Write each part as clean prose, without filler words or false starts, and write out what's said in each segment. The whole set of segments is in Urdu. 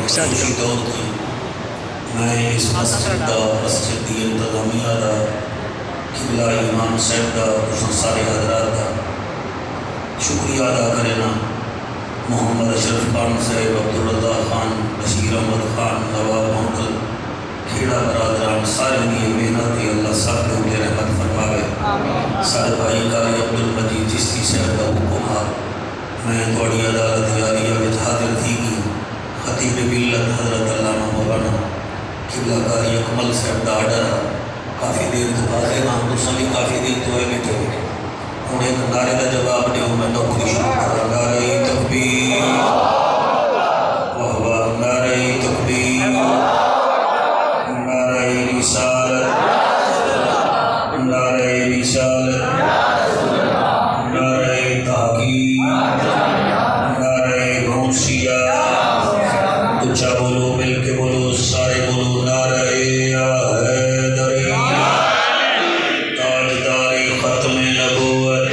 خوشی دور کی میں اس مسجد دا مسجد دی انتظامیہ دا قبلہ امام صاحب دا اور سارے حضرات دا شکریہ ادا کرنا محمد اشرف خان صاحب، عبدالرضا خان، بشیر احمد خان، نواب محمد کھیڑا برادران سارے دی محنت اللہ سب کے اوپر رحمت فرماوے۔ سارے بھائی قاری عبدالمجید چشتی صاحب دا حکم ہے میں تھوڑی عدالت عالیہ میں حاضر تھی گی خطیب ملت حضرت علامہ مولانا قبلہ قاری اکمل صاحب دا آرڈر ہے کافی دیر تو حاضر ہاں تو سبھی کافی دیر تو ہے بیٹھے ہوئے ہوں ایک نعرے کا جواب دے میں نوکری شروع کروں نعرہ تکبیر واہ واہ نعرہ تکبیر نعرہ رسالت نعرہ رسالت نعرہ تحقیق نعرہ غوثیہ اچھا بولو مل کے بولو سارے بولو نعرہ حیدری تاجدار ختم نبوت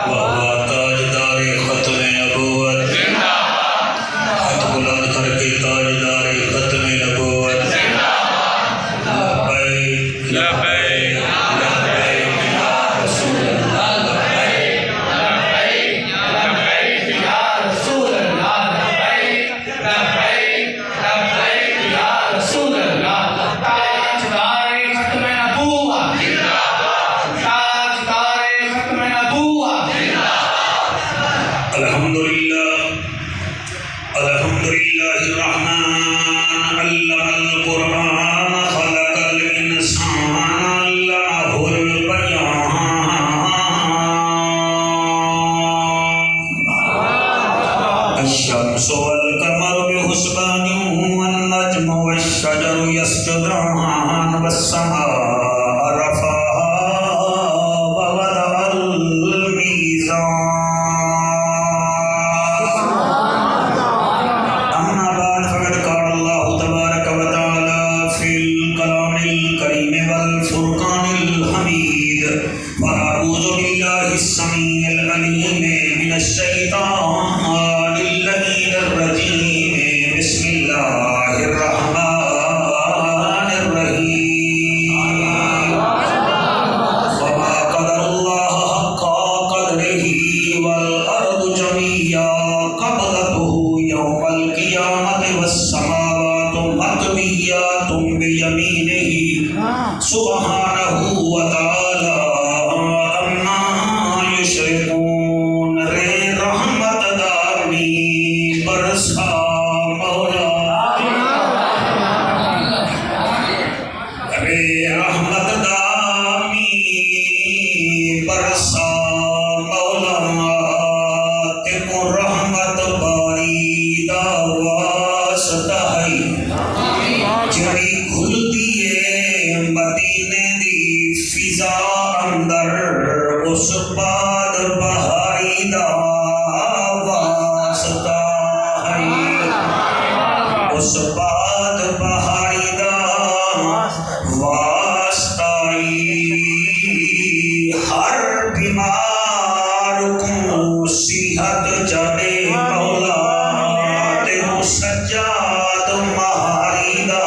واہ تاجدار ختم نبوت ہاتھ بلند کر کے تاجدار ختم نبوت لبیک لبیک لبیک یا رسول اللہ لبیک لبیک لبیک یا رسول اللہ لبیک لبیک لبیک یا رسول اللہ تاجدار ختم نبوت تاجدار ختم نبوت الحمدللہ الحمدللہ الرحمن علم القرآن خلق الانسان علمہ البیان الشمس والقمر بحسبان والنجم والشجر يسجدان والسماء رفعها ووضع الميزان أما بعد فقد قال الله تبارك وتعالى في الكلام الكريم والفرقان الحميد فأعوذ بالله السميع العليم من الشيطان اللعين الرجيم بسم الله الرحمن الرحيم وما قدر الله حق قدره والأرض جميعا قبضته يوم القيامة والسماوات مطويات بيمينه سبحانه وتعالى عما يشركون رحمت دارنی برسا مولا رحمت دارنی برسا مولا تیکو رحمت باری دا واسطہ ہے جڑی کھل دیئے مدینے دی فضا اندر اس بعد بہاری دا واسطہ ہے اس بعد بہاری دا واسطہ ہے ہر بیمار کو صحت جڑے مولا تیرو سجاد مہاری دا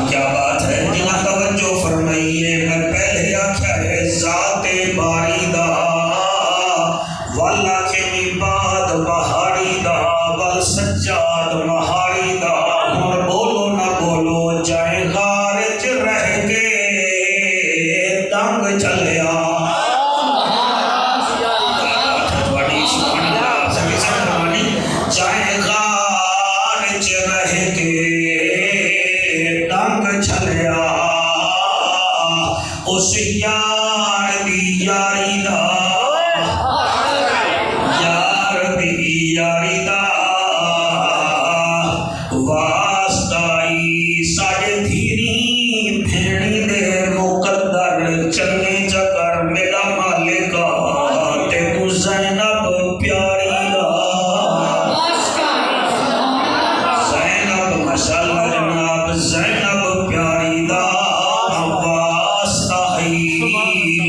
کیا بات ہے جنہ توجہ فرمائیے میں پہلے آکھا ہے ذات باری دا والا کے بعد بہاری دا وال سجاد مہاری دا اور بولو نہ بولو جائے غارج رہ کے دنگ چلیا جائے غارج رہ کے ڈنگ چلیا اس یار دی یاری دا یار دی یاری دا واسطائی ساڑے دھیری بھیڑی دے مقدر چلنے چکر میرا مالکا تیکو زینب پیاری دا زینب مشاللہ جناب زینب پیاری دا واسطہ ہے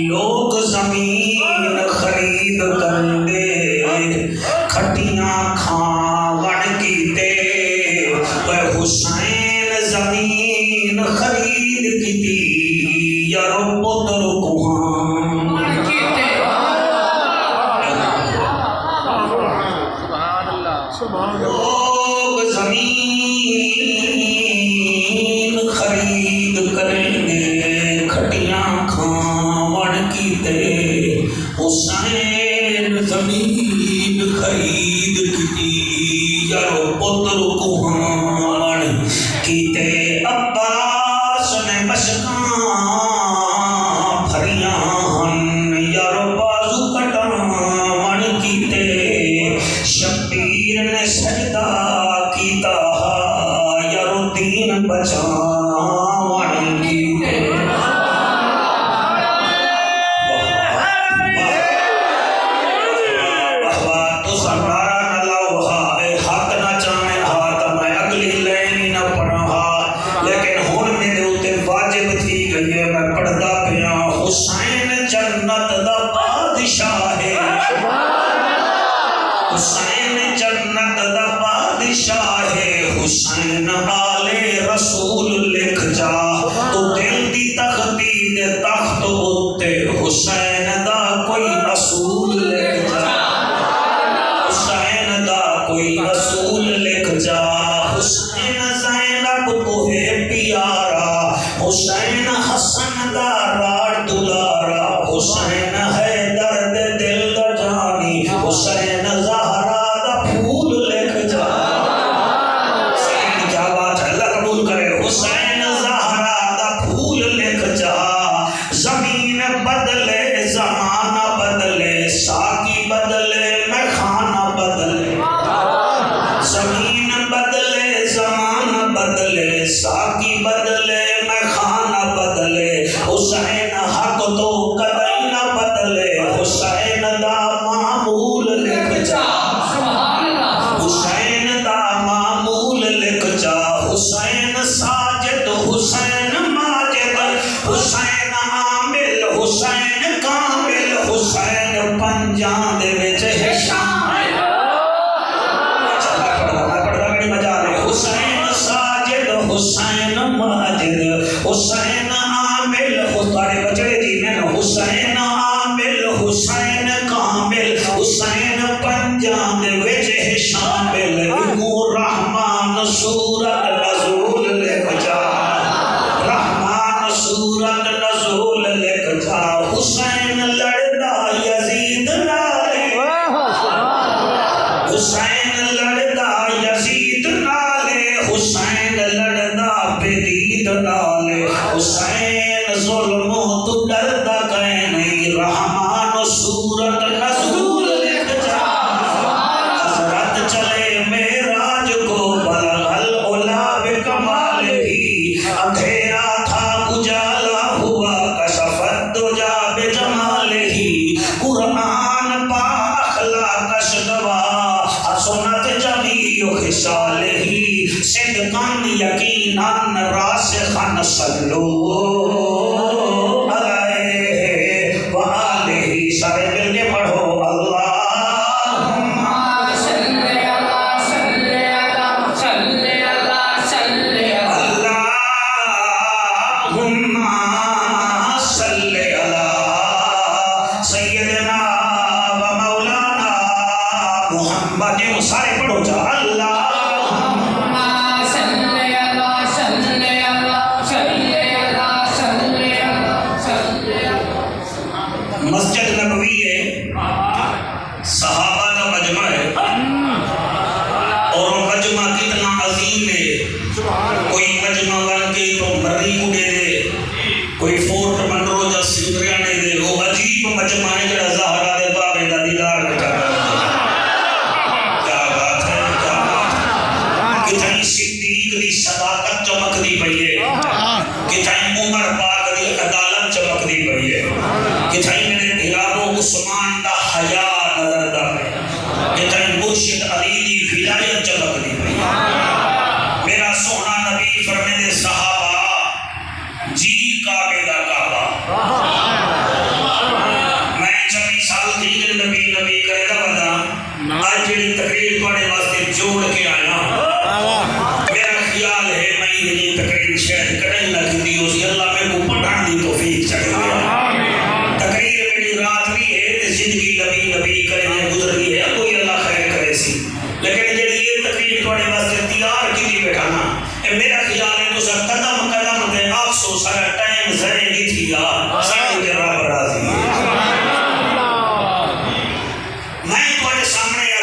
لوگ زمین خرید کر دے کھٹیاں کھان کیتے اے حسین زمین خرید کیتی یارو پتر کوہان لوگ زمین خرید کریں گے کھٹیاں کھاون کیتے حسین زمین خرید کیتی یارو پتر کوہان کیتے عباس نے مشکاں بھریاں ہن یارو بازو کٹاون کیتے شبیر نے سجدہ کیتا یارو دین بچاون کیتے حسین جنت دا بادشاہ ہے حسین جنت دا بادشاہ ہے حسین آل رسول لکھ جا تو دل دی تختی دے تخت اتے حسین دا کوئی اصول لکھ جا حسین دا کوئی اصول لکھ جا حسین زینب تو ہے پیارا حسین حسن دا راڑ دلارا حسین ہے درد دل دا جانی حسین زہرا دا پھول لکھ جا حسین کیا بات ہے اللہ قبول کرے حسین زہرا دا پھول لکھ جا زمین بدلے زمانہ بدلے ساقی بدلے میں خانہ بدلے زمین بدلے زمانہ بدلے ساقی بدلے میں خانہ بدلے حسین حق تو کدی نہ بدلے حسین دا معمول لکھ جا حسین دا معمول لکھ جا حسین ساجد حسین ماجد حسین عامل حسین کامل حسین پنجاں دے وچ ہے شامل حسین ساجد حسین ماجد حسین عامل تارے بچڑے جی میں حسین عامل حسین کامل حسین پنجاں دے وچ ہے شامل رحمان سورت نزول لکھ جا رحمان سورت نزول لکھ جا حسین لڑدا یزید نالے حسین لڑدا یزید نالے حسین لڑدا بدید نالے حسین ظلم تو ڈردا کہیں نہیں رحمان سورت نزول لکھ جا حضرت چلے معراج کو بلغ العلا بکمال ہی اندھیرا تھا اجالا ہوا کشفت دجا بجمال ہی قرآن پا اخلاق اشدوا حسنت جمیع خصال ہی صدقان یقیناً راسخاً صلو علیہ وآلہ سارے مل کے پڑھو اللہم صلی علی صلی علی صلی علی صلی اللہم صلی علی سیدنا و مولانا محمد سارے پڑھو جا اللہم صلی علی صلی علی صلی علی صلی علی مسجد نبوی ہے صحابہ کا مجمع ہے اور مجمع کتنا عظیم ہے کوئی مجمع بن کے تو مری کو دے دے کوئی فورٹ منرو جا سندریا نے دے وہ عجیب مجمع ہے جڑا زہرا دے بابے دا دیدار بچا کیا بات ہے کیا بات ہے کتنی صدیق دی صداقت چمک دی پئی ہے کتنی عمر پاک دی عدالت چمک دی پئی ہے کتنی میرے بھیاروں عثمان دا حیا نظر دا ہے کتنی مرشد علی دی ولایت چمک دی پئی ہے میرا سونا نبی فرمے دے صحابہ جی کعبے دا کعبہ میں 26 سال تھی کہ نبی کرے دا بندہ آج جڑی تقریر پڑھنے واسطے جوڑ کے آیا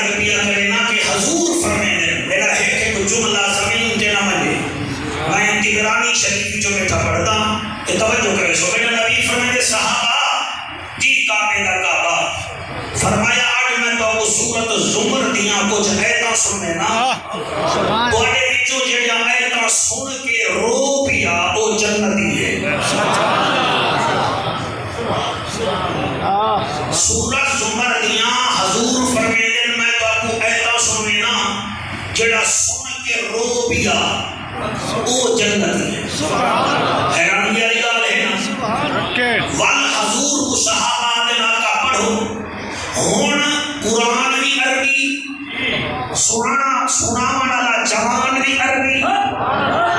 عرض پیا کرے نا کہ حضور فرمیندے میرا ایک جملہ زمین تے نہ مجھے میں تبرانی شریف جو بیٹھا پڑھتا کہ توجہ کرے سو میرا نبی فرمیندے صحابہ جی کعبے دا کعبہ فرمایا آج میں تو وہ سورت زمر دیاں کچھ ایتاں سنے نا بڑے جو جڑا ایتاں سن کے رو پیا وہ جنتی ہے سورت زمر دیاں حضور فرمیندے میں تو آپ کو ایتاں سنے نا جڑا سن کے رو پیا وہ جنتی ہے حیرانی والی گل ہے نا ول حضور کو صحابہ دے کا پڑھو ہن قرآن بھی عربی سناون والا جوان بھی عربی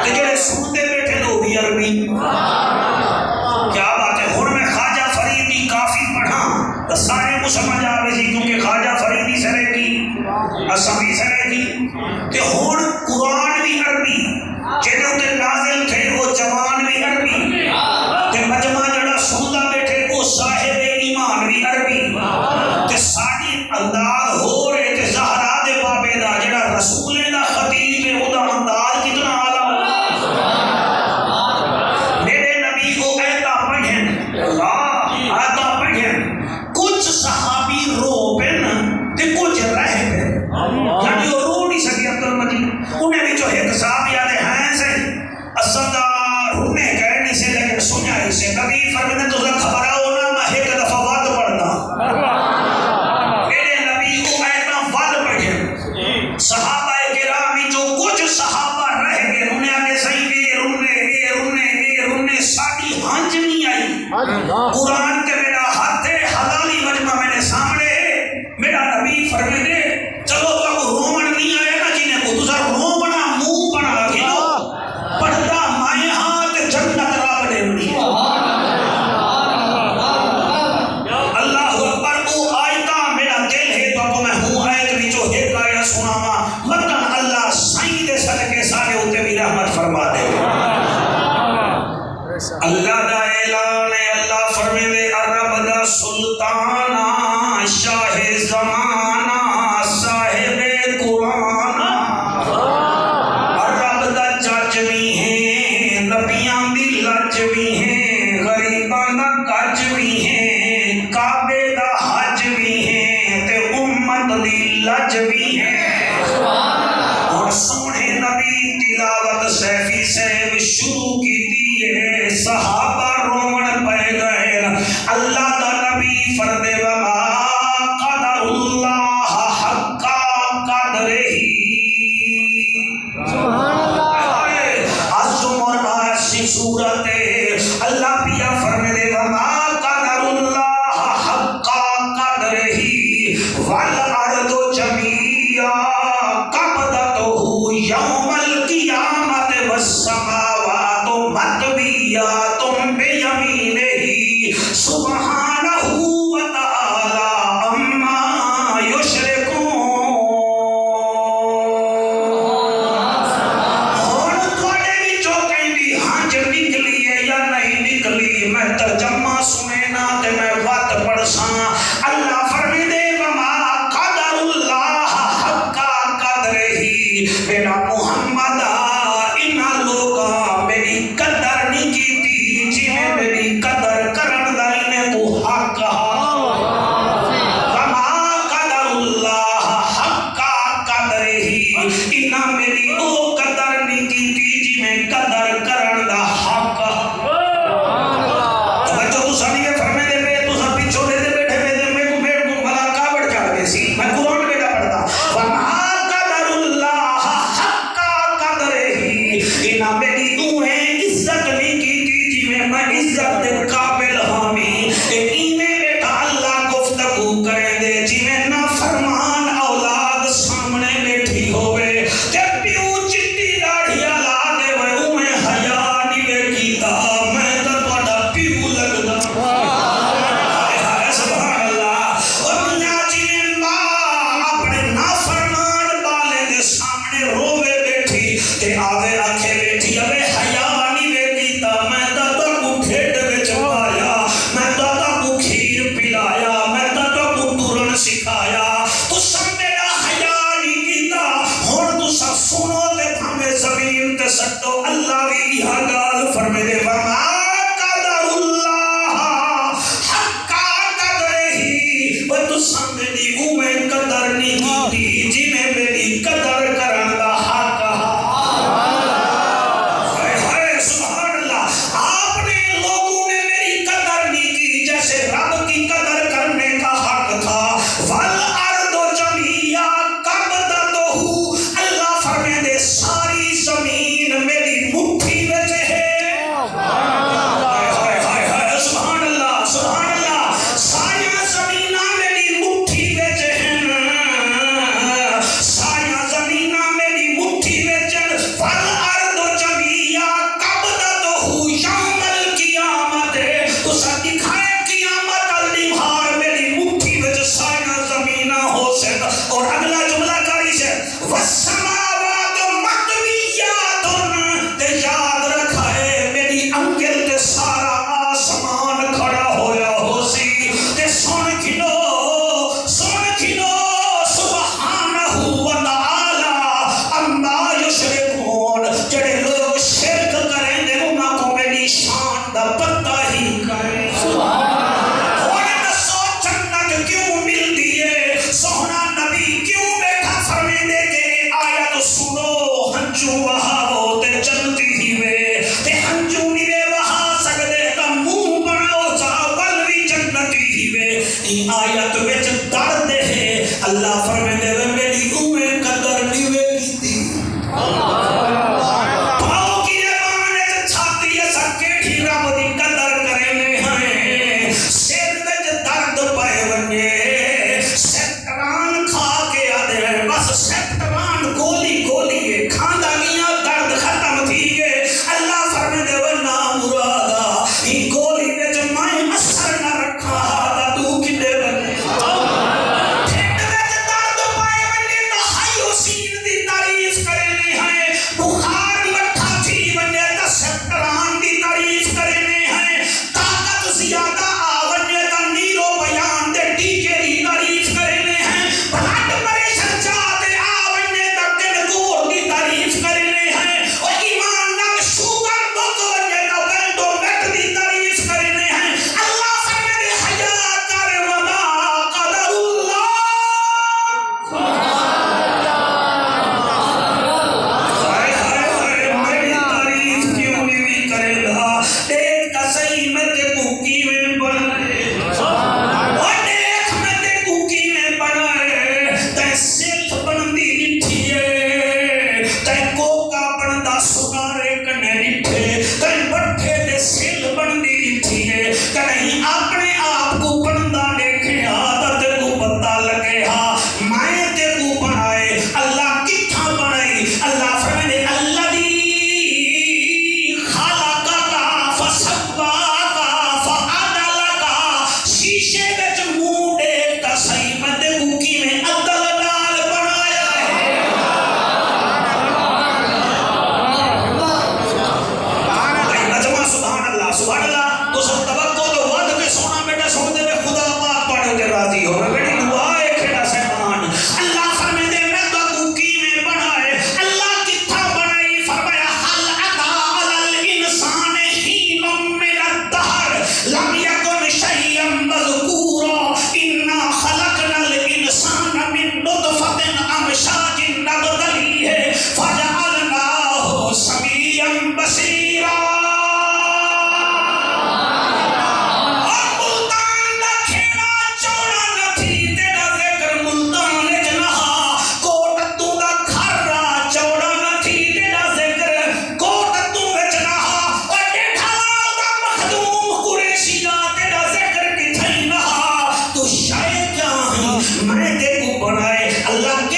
تے جڑے سنتے بیٹھے لو بھی عربی کیا بات ہے ہن میں خواجہ فریدی کافی پڑھا تو سارے کو سمجھ آوے سی کیونکہ خواجہ فریدی سرے کی اسامی سرے کی تے ہن قرآن بھی عربی جنہوں تے نازل تھے وہ جوان بھی عربی تے مجمع جڑا سندا بیٹھے وہ صاحب ایمان بھی عربی تے ساری انداز ہو رہے تے زہرا دے بابے دا جڑا رسول دا خطیب ہے او دا انداز کتنا اعلیٰ میرے نبی کو ایتا پڑھیں اللہ ایتا پڑھیں کچھ صحابی رو پن تے کچھ رہ پن یعنی وہ رو نہیں سکے عبد المجید انہیں بھی جو ایک صحابی آدھے ہیں سے اسدہ رونے کہنی سے لیکن سنیا ہی سے نبی فرماتے تو خبر ہونا میں ایک دفعہ وعد پڑھتا میرے نبی کو ایتا وعد پڑھیں صحابہ کرامی جو کچھ صحابہ رہ گئے انہیں آگے صحیح اے رونے ساڑی ہنج نہیں آئی قرآن کے میرا ہاتھ ہے حلالی مجمع میں نے سامنے میرا نبی فرماتے چلو تو رومن نہیں آئے نا جنہیں کو دوسرا رومنا منہ بنا گیا پڑھتا مائے ہاتھ جنت راب نے اڑی اللہ اکبر وہ آیتا میرا دل ہے تو کو میں ہوں آیت بھی جو ایک آیت سناما مطلب اللہ سائیں دے صدقے سارے ہوتے بھی رحمت فرما دے اللہ دا اعلان ہے اللہ فرمے دے عرب دا سلطانہ شاہ زمانہ صاحب قرآن عرب دا جج بھی ہیں نبیاں دی لج بھی ہیں غریبان دا کج بھی ہیں کعبے دا حج بھی ہیں تے امت دی لج بھی ہیں اور سونے نبی تلاوت سیفی سے شروع کی دیئے صحابہ رومن پہ گئے اللہ دا نبی فردے وما قدر اللہ حقا قدرہی الزمر آسی صورت اللہ پیا فرمے دے وما قدر اللہ حقا قدرہی والارض جمیعا قبضتہ یوم القیامت والسماوات مطویات بیمینہ سبحانہ وتعالی اما یشرکون اور تھوڑے بھی جو کہیں بھی ہنج نکلی ہے یا نہیں نکلی میں ترجمہ سنے نا تے میں وقت پڑھساں اللہ فرمی دے وما قدر اللہ حقا قدرہی میرا محمد انہا لوگا میری قدر نہیں کی تھی جی میں میری قدر کرن دائنے کو حق وما قدر اللہ حقا قدرہی انہا میری او قدر نہیں کی تھی جی میں قدر کرن دا حق جو تو سانی کے فرمے دے پہ تو سب پیچھو دے بیٹھے دے میں کو میرے کو بھلا کابڑ چڑھ گئے سی میں قرآن بیٹا پڑھتا وما قدر اللہ اور اگلا جملہ کاری سے والسماوات مطویات تے یاد رکھا ہے میری انگل تے سارا آسمان کھڑا ہویا ہو سی تے سن کھنو سبحانہ و تعالی اما یشرکون جڑے لوگ شرک کریں دے انہاں کو میری شان دا پتہ ہی کریں سونا نبی کیوں بیٹھا فرمے دے کہ آیت سنو ہنجو بہاو تے جنتی ہی وے تے ہنجو نہیں وے بہا سکدے تا منہ بناؤ چاول بھی جنتی ہی وے ای آیت وچ درد ہے اللہ فرمے دے وے میری اوے قدر نہیں وے کیتی پاؤ کی ایمان وچ چھاتی ایسا کیڑی رب دی قدر کرنے ہیں سر وچ درد پائے ونجے سیکٹران کھا کے آدھے ہیں بس سیکٹران گولی ہے کھاندہ گیا درد ختم تھی گئے اللہ فرمے دے ورنہ مرادا ہی گولی نے جمائے اثر نہ رکھا دا تو کنے بنے ٹھیٹ میں درد پائے بنے نہائی حسین دی تعریف کرنے ہیں بخار لٹھا تھی بنے تا سیکٹران دی تعریف کرنے ہیں طاقت زیادہ آونے تا نیرو بیان دے ٹیکے دی تعریف کرنے ہیں بلڈ پریشر جاتے آونے تا کنکور دی تعریف کرنے ہیں اور ایمان نال شوگر بک ونے تا بینڈو میٹ دی تعریف کرنے ہیں اللہ فرمے دے حیات کر وما قدر اللہ ہائے میری تعریف کیوں نہیں کرے گا دیکھ تا صحیح میں تے بھوکی میں بنائے اور دیکھ میں تے بھوکی میں بنائے تے سلف بندی نٹھی ہے تے کوکا بندہ سنارے کنے نٹھے تے بٹھے تے سل بندی نٹھی ہے کہیں اپنے آپ کو بندہ دیکھے عادت کو پتہ لگے ہاں میں تے کو بنائے اللہ کتھا بنائی اللہ فرمائے الذی خلقک فسواک فعدلک شیشے وچ منہ دیکھ تا صحیح میں تے بوکی میں عدل نال بنایا ہے سبحان اللہ تو سب توقع تو ود کے سونا بیٹا سن دے میں خدا پاک پڑھے تے راضی ہو میری دعا ہے کھڑا سیمان اللہ فرمے دے میں تو بوکی میں بنائے اللہ کتھا بنائی فرمایا حل اتا علی الانسان حین من الدہر لم یکن شیئا مذکورا انا خلقنا الانسان من نطفۃ امشاج نبتلیہ فجعلناہ سمیعا بصیرا میں تے کو بنائے اللہ کے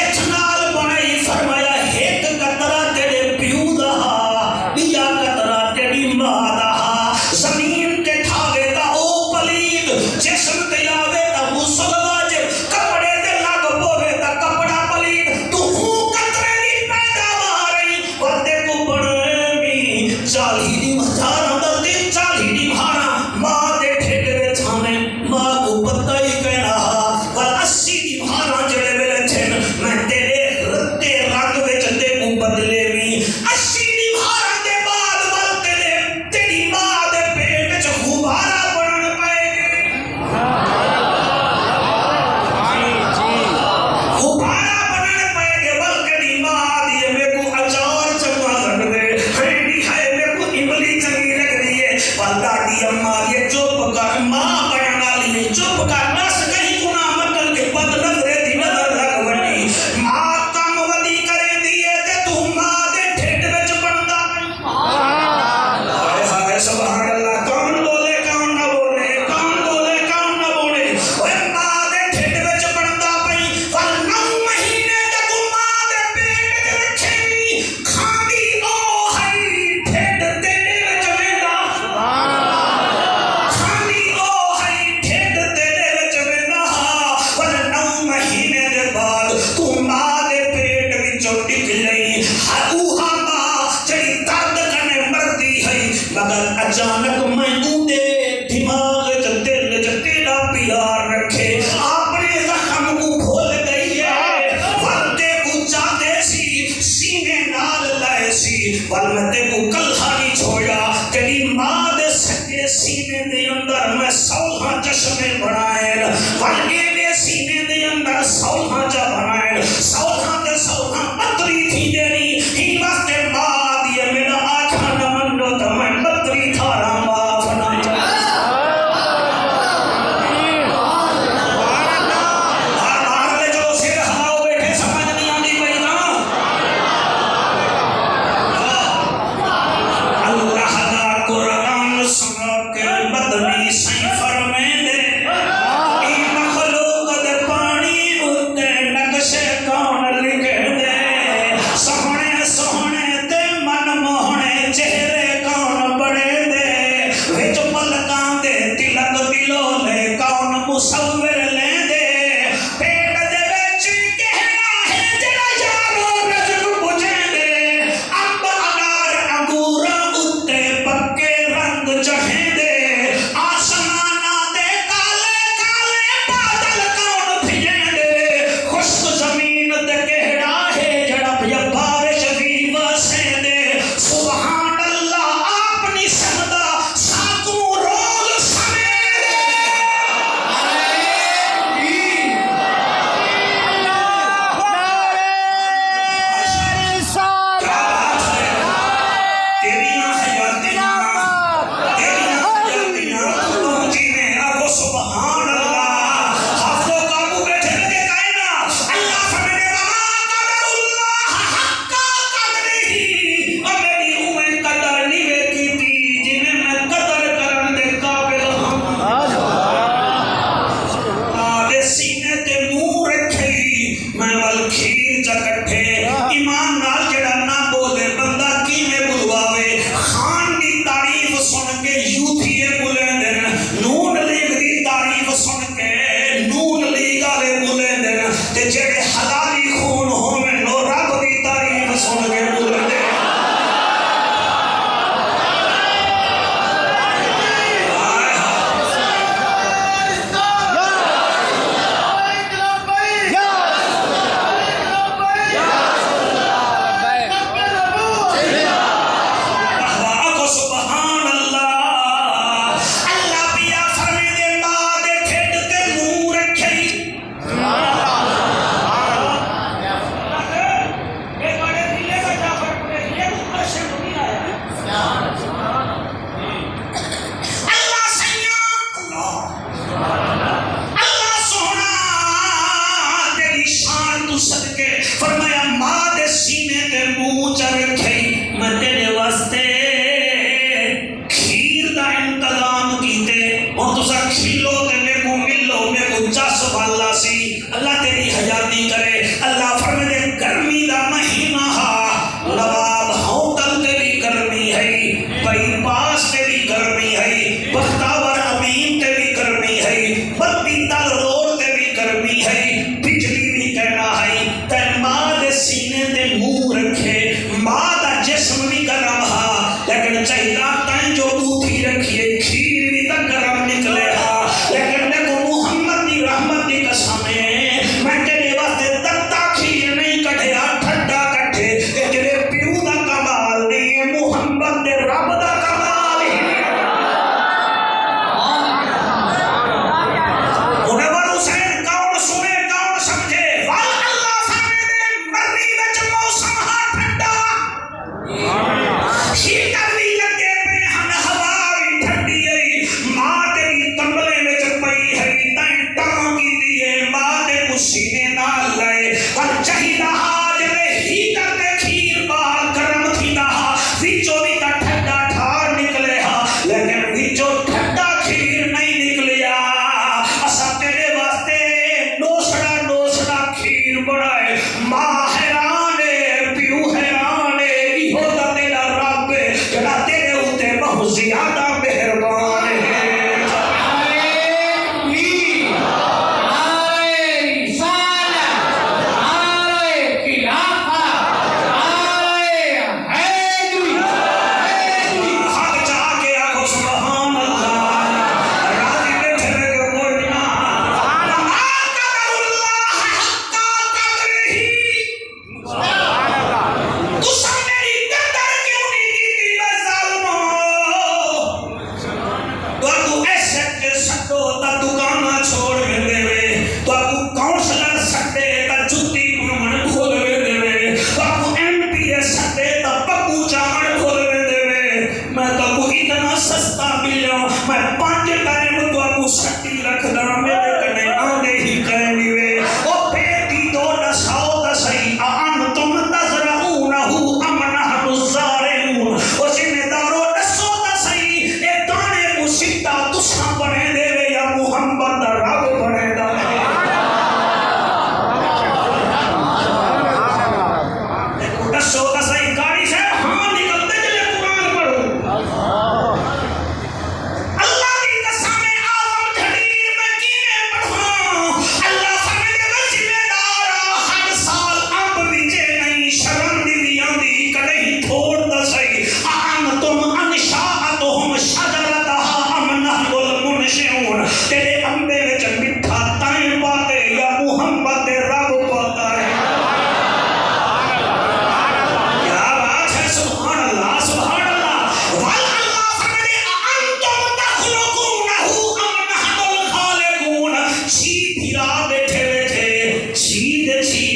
ول میں تے کو کلھا نہیں چھوڑا تیری ماں دے سجے سینے دے اندر میں سولہاں چشمے بنائے ول دے سینے دے اندر سولہاں جا بنائے سولہاں دے سولہاں پتری تھی دیری ہی واسطے ماں دیے میرا آنکھا نہ منڈو تو میں پتری تھارا معاف نہ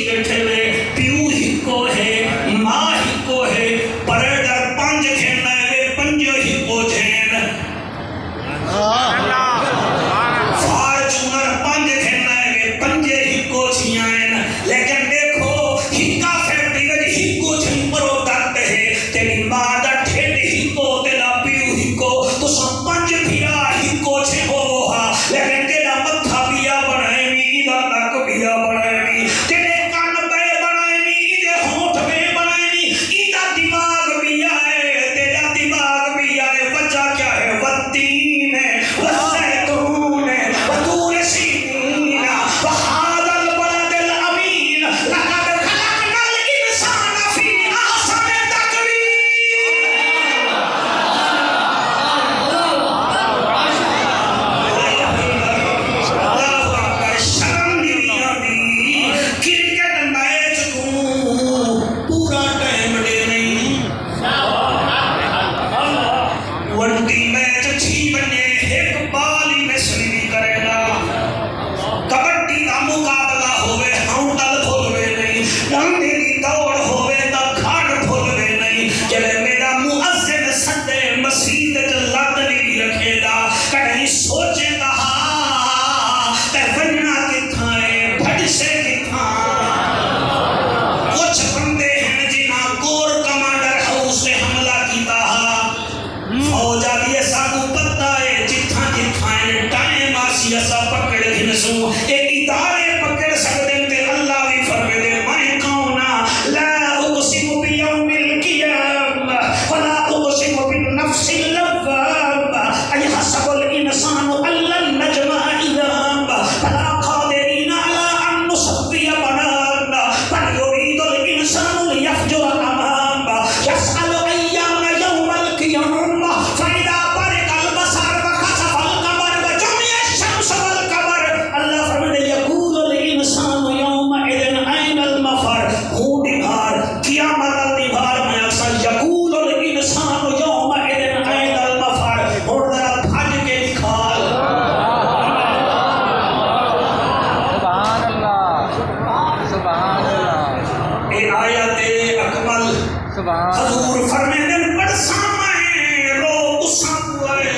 بیٹھے ہوئے پیو ہی کو ہے ماں ہی کو ہے پریڈر پانچ کھیلنا ہے پنجو ہی کو جھین فارچونر پانچ کھیلنا ہے پنجے ہی کو چھیائن لیکن دیکھو ہکا فیکٹری وچ ہی کو چھن پرو درد ہے تیری ماں دا ٹھڈ ہی کو تیرا پیو ہی کو تو سب پنج بھیا ہی کو چھے ہو ہا لیکن تیرا متھا بیا بنائے می دا نک بیا بنائے می تیرے کان بے بنائے می دے ہونٹ بے بنائے می ایدا دماغ بیا ہے تیرا دماغ بیا ہے وجہ کیا ہے والتین ہے والزیتون ہے وطور سینین وہذا البلد الامین لقد خلقنا الانسان فی احسن تقویم شرم دنیا دی کرکٹ میچ کو پورا ٹائم دے نہیں ونٹی میچ چھی بنے ایک بال ہی مصری نہیں کرے گا کبڈی دا مقابلہ ہوئے ہاؤنڈل بھولوے نہیں ڈانڈے دی دوڑ ہوئے تا کھاڑ بھولوے نہیں جلے میرا مؤذن سندے مسجد جلد نہیں رکھے دا کہیں سوچے دا تے وننا کتھاں ہے بھڑ سے کتھاں کچھ بندے ہیں جنہاں کور کمانڈر ہاؤس سے حملہ کیتا فوج آدھی ایسا کو پتہ ہے جتھاں جتھاں ٹائم آسی ایسا پکڑ گھنسوں ایک ادارے پکڑ سکتے تے اللہ بھی فرمے دے میں کہونا لا اقسم بیوم القیامہ ولا اقسم بالنفس اللوامہ ایحسب الانسان ان لن نجمع عظامہ بلا قادرین علی ان نسوی بنانا بل یرید الانسان لیفجر امامہ یسأل ایام یوم القیامہ فإذا برق البصر وخسف القمر وجمع الشمس والقمر اللہ فرمائے یقول الانسان یومئذ این المفر ہوں نبھار قیامت النبھار میں اکثر یقول الانسان یومئذ این المفر اور ذرا بھاج کے دکھال سبحان اللہ اے آیت اکمل سبحان حضور فرمائے دن بڑھ سامنے رو اساں ہوئے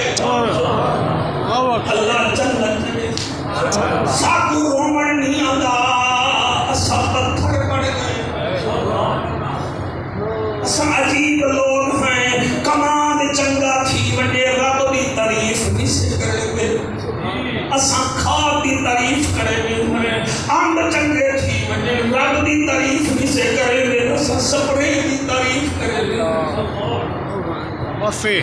اللہ جنت میں ساکو رومن نہیں آدھا اسا پتھر پڑ گئے اسا عجیب لوگ ہیں کمان چنگا تھی وڈے رب دی تعریف بھی سے کرے گے اسا کھاد دی تعریف کرے گے آمد چنگے تھی وڈے رب دی تعریف بھی سے کرے گے اسا سپرے دی تعریف کرے گے وفی